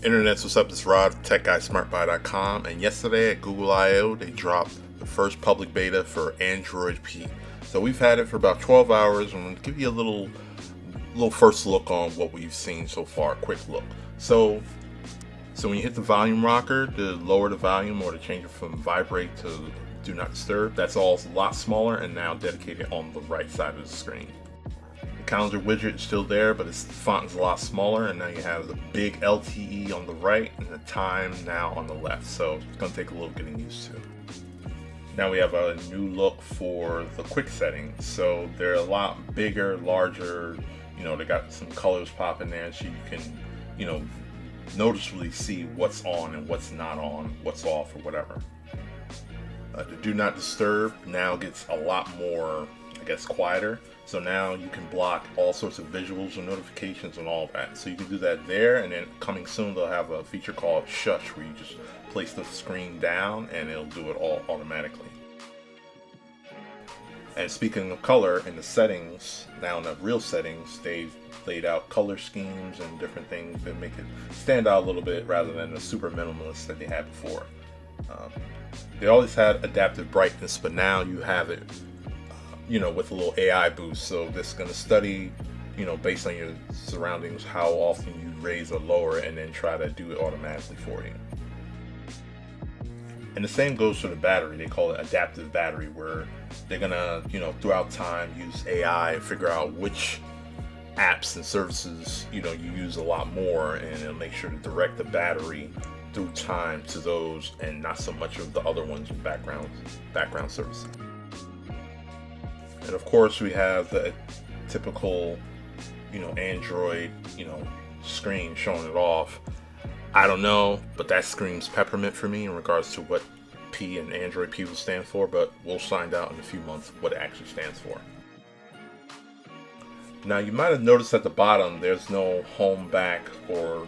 Internets, what's up? This is Rod, TechGuySmartBuy.com, and yesterday at Google I/O they dropped the first public beta for Android P. So we've had it for about 12 hours, and I'm gonna give you a little first look on what we've seen so far. Quick look. So when you hit the volume rocker to lower the volume or to change it from vibrate to do not disturb, that's all a lot smaller and now dedicated on the right side of the screen. The calendar widget is still there, but its font is a lot smaller, and now you have the big LTE on the right and the time now on the left, so it's going to take a little getting used to. Now we have a new look for the quick settings, so they're a lot bigger, larger, they got some colors popping there, so you can, noticeably see what's on and what's not on, what's off or whatever. The do not disturb now gets a lot more, quieter. So now you can block all sorts of visuals and notifications and all that. So you can do that there, and then coming soon they'll have a feature called Shush where you just place the screen down and it'll do it all automatically. And speaking of color, in the settings, now in the real settings, they've laid out color schemes and different things that make it stand out a little bit rather than the super minimalist that they had before. They always had adaptive brightness, but now you have it with a little AI boost. So this is going to study, based on your surroundings, how often you raise or lower it, and then try to do it automatically for you. And the same goes for the battery. They call it adaptive battery, where they're going to, throughout time use AI and figure out which apps and services, you use a lot more, and it'll make sure to direct the battery through time to those and not so much of the other ones in background services. And of course we have the typical, Android, screen showing it off. I don't know, but that screams peppermint for me in regards to what P and Android P will stand for, but we'll find out in a few months what it actually stands for. Now you might have noticed at the bottom there's no home, back, or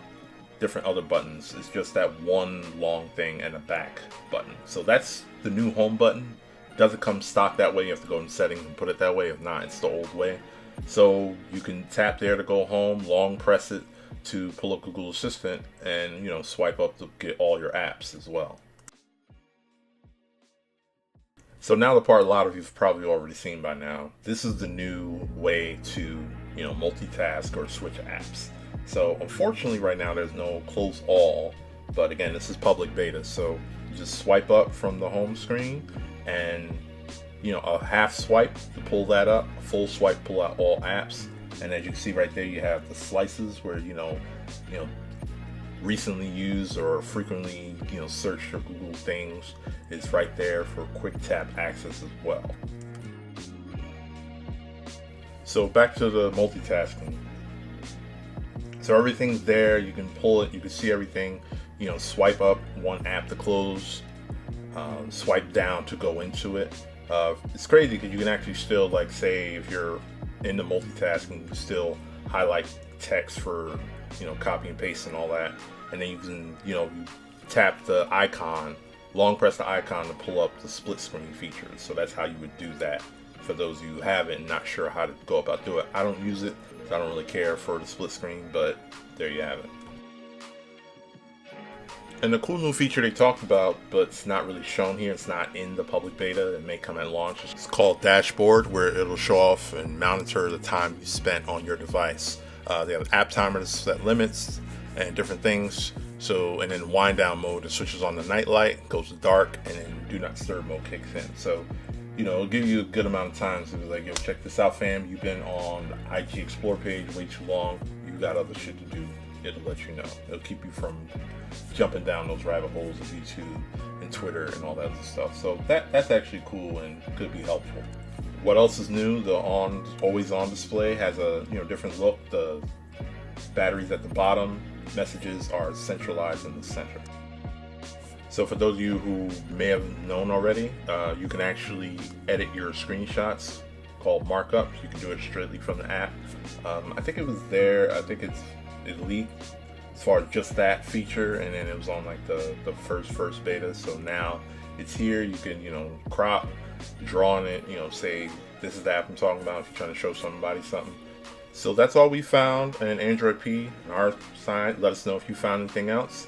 different other buttons. It's just that one long thing and a back button. So that's the new home button. Doesn't come stock that way. You have to go in settings and put it that way. If not, it's the old way. So you can tap there to go home, long press it to pull up Google Assistant, and swipe up to get all your apps as well. So now the part a lot of you've probably already seen by now. This is the new way to multitask or switch apps. So unfortunately right now there's no close all, but again this is public beta, so you just swipe up from the home screen, and a half swipe to pull that up, a full swipe pull out all apps, and as you can see right there you have the slices where recently used or frequently searched for Google things. It's right there for quick tap access as well. So back to the multitasking. So everything's there, you can pull it, you can see everything, swipe up one app to close, swipe down to go into it. It's crazy because you can actually still, say if you're into multitasking, you can still highlight text for, copy and paste and all that. And then you can, you tap the icon, long press the icon to pull up the split screen feature. So that's how you would do that for those of you who haven't and not sure how to go about doing it. I don't use it, so I don't really care for the split screen, but there you have it. And the cool new feature they talked about, but it's not really shown here, it's not in the public beta, it may come at launch. It's called Dashboard, where it'll show off and monitor the time you spent on your device. They have app timers set limits and different things. So, and then wind down mode, it switches on the night light, goes to dark, and then do not disturb mode kicks in. So, it'll give you a good amount of time. So it's like, yo, check this out, fam. You've been on the IG Explore page way too long. You got other shit to do. It'll let you know. It'll keep you from jumping down those rabbit holes of YouTube and Twitter and all that other stuff. So that's actually cool and could be helpful. What else is new? The always on display has a different look. The batteries at the bottom, messages are centralized in the center. So for those of you who may have known already, you can actually edit your screenshots called markups. You can do it straightly from the app. I think it was there. I think it leaked as far as just that feature, and then it was on the first beta. So now it's here. You can crop, draw on it. Say this is the app I'm talking about. If you're trying to show somebody something, So that's all we found in Android P on our side. Let us know if you found anything else.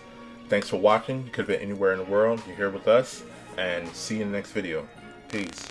Thanks for watching. You could have been anywhere in the world. You're here with us, and see you in the next video. Peace.